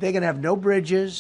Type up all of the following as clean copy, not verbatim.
They're going to have no bridges.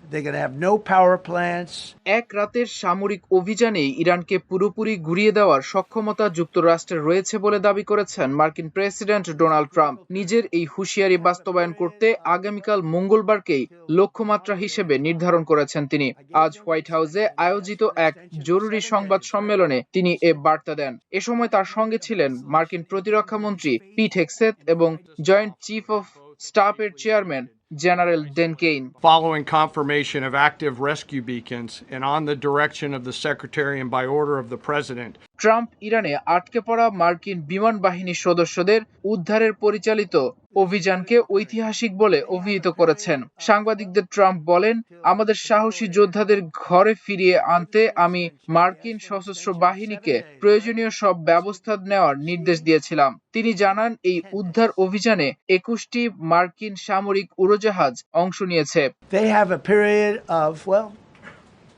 They're going to have no power plants. এক রাতের সামরিক অভিযানে ইরানকে পুরোপুরি ঘুরিয়ে দেওয়ার সক্ষমতা যুক্তরাষ্ট্রের রয়েছে বলে দাবি করেছেন মার্কিন প্রেসিডেন্ট ডোনাল্ড ট্রাম্প। নিজের এই হুঁশিয়ারি বাস্তবায়ন করতে আগামীকাল মঙ্গলবারকেই লক্ষ্যমাত্রা হিসেবে নির্ধারণ করেছেন তিনি। আজ হোয়াইট হাউসে আয়োজিত এক জরুরি সংবাদ সম্মেলনে তিনি এ বার্তা দেন। এ সময় তার সঙ্গে ছিলেন মার্কিন প্রতিরক্ষা মন্ত্রী পিট হেগসেথ এবং জয়েন্ট চিফ অফ স্টাফের chairman General Dan Kane. Following confirmation of active rescue beacons and on the direction of the Secretary and by order of the President. Trump ইরানে আটকে পড়া মার্কিন বিমান বাহিনীর সদস্যদের উদ্ধারের পরিচালিত অভিযানকে ঐতিহাসিক বলে অভিহিত করেছেন। সাংবাদিকদের ট্রাম্প বলেন, আমাদের সাহসী যোদ্ধাদের ঘরে ফিরিয়ে আনতে আমি মার্কিন সশস্ত্র বাহিনীকে প্রয়োজনীয় সব ব্যবস্থা নেওয়ার নির্দেশ দিয়েছিলাম। তিনি জানান, এই উদ্ধার অভিযানে 21টি মার্কিন সামরিক উড়োজাহাজ অংশ নিয়েছে। They have a period of,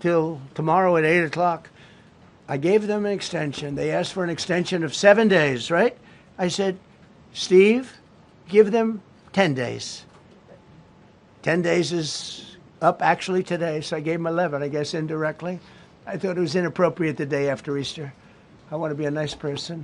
till tomorrow at 8 o'clock. I gave them an extension. They asked for an extension of 7 days, right? I said, Steve, give them 10 days. 10 days is up actually today, so I gave them 11, I guess, indirectly. I thought it was inappropriate the day after Easter. I want to be a nice person.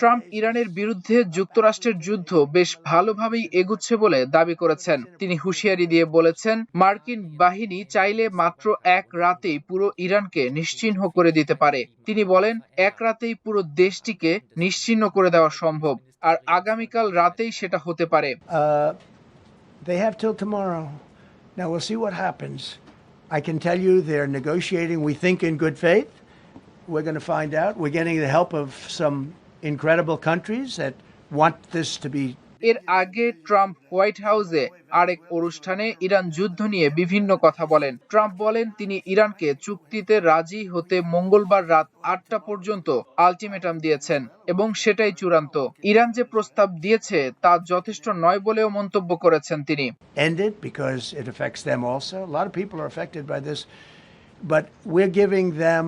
Trump ইরানের বিরুদ্ধে যুক্তরাষ্ট্রের যুদ্ধ বেশ ভালোভাবেই এগুচ্ছে বলে দাবি করেছেন। তিনি হুঁশিয়ারি দিয়ে বলেছেন, মার্কিন বাহিনী চাইলে মাত্র এক রাতেই পুরো ইরানকে নিশ্চিহ্ন করে দিতে পারে। তিনি বলেন, এক রাতেই পুরো দেশটিকে নিশ্চিহ্ন করে দেওয়া সম্ভব, আর আগামীকাল রাতেই সেটা হতে পারে। They have till tomorrow. Now we'll see what happens. I can tell you they're negotiating, we think, in good faith. We're going to find out. We're getting the help of some incredible countries that want this to be. এর আগে Trump white হাউসে আরেক অনুষ্ঠানে Iran যুদ্ধ নিয়ে বিভিন্ন কথা বলেন। ট্রাম্প বলেন, তিনি ইরানকে চুক্তিতে রাজি হতে মঙ্গলবার রাত 8টা পর্যন্ত আলটিমেটাম দিয়েছেন এবং সেটাই চূড়ান্ত। ইরান যে প্রস্তাব দিয়েছে তা যথেষ্ট নয় বলেও মন্তব্য করেছেন তিনি। Ended because it affects them also. A lot of people are affected by this. But we're giving them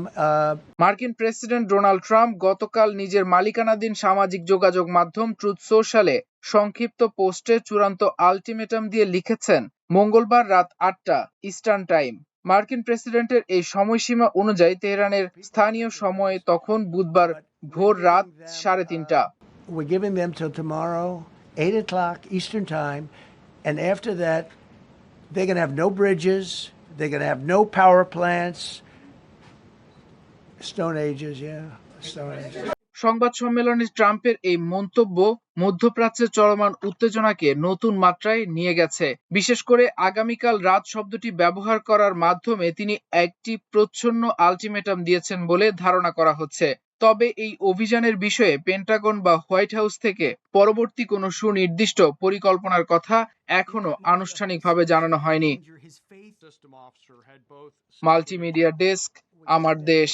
মার্কিন প্রেসিডেন্ট ডোনাল্ড ট্রাম্প গতকাল নিজের মালিকানাধীন সামাজিক যোগাযোগ মাধ্যম ট্রুথ সোশ্যালে সংক্ষিপ্ত পোস্টে চূড়ান্ত আলটিমেটাম দিয়ে লিখেছেন, মঙ্গলবার রাত 8টা ইস্টার্ন টাইম। মার্কিন প্রেসিডেন্টের এই সময়সীমা অনুযায়ী তেহরানের স্থানীয় সময় তখন বুধবার ভোর রাত 3:30টা। We're giving them till tomorrow 8 o'clock Eastern time, and after that they're going to have no bridges. They're going to have no power plants. Stone Ages, yeah. Stone Ages. সংবাদ সম্মেলনে ট্রাম্পের এই মন্তব্য মধ্যপ্রাচ্যে চলমান উত্তেজনাকে নতুন মাত্রায় নিয়ে গেছে। বিশেষ করে আগামীকাল রাত শব্দটি ব্যবহার করার মাধ্যমে তিনি একটি প্রচ্ছন্ন আলটিমেটাম দিয়েছেন বলে ধারণা করা হচ্ছে। তবে এই অভিযানের বিষয়ে পেন্টাগন বা হোয়াইট হাউস থেকে পরবর্তী কোনো সুনির্দিষ্ট পরিকল্পনার কথা এখনো আনুষ্ঠানিকভাবে জানানো হয়নি। মাল্টিমিডিয়া ডেস্ক, আমার দেশ।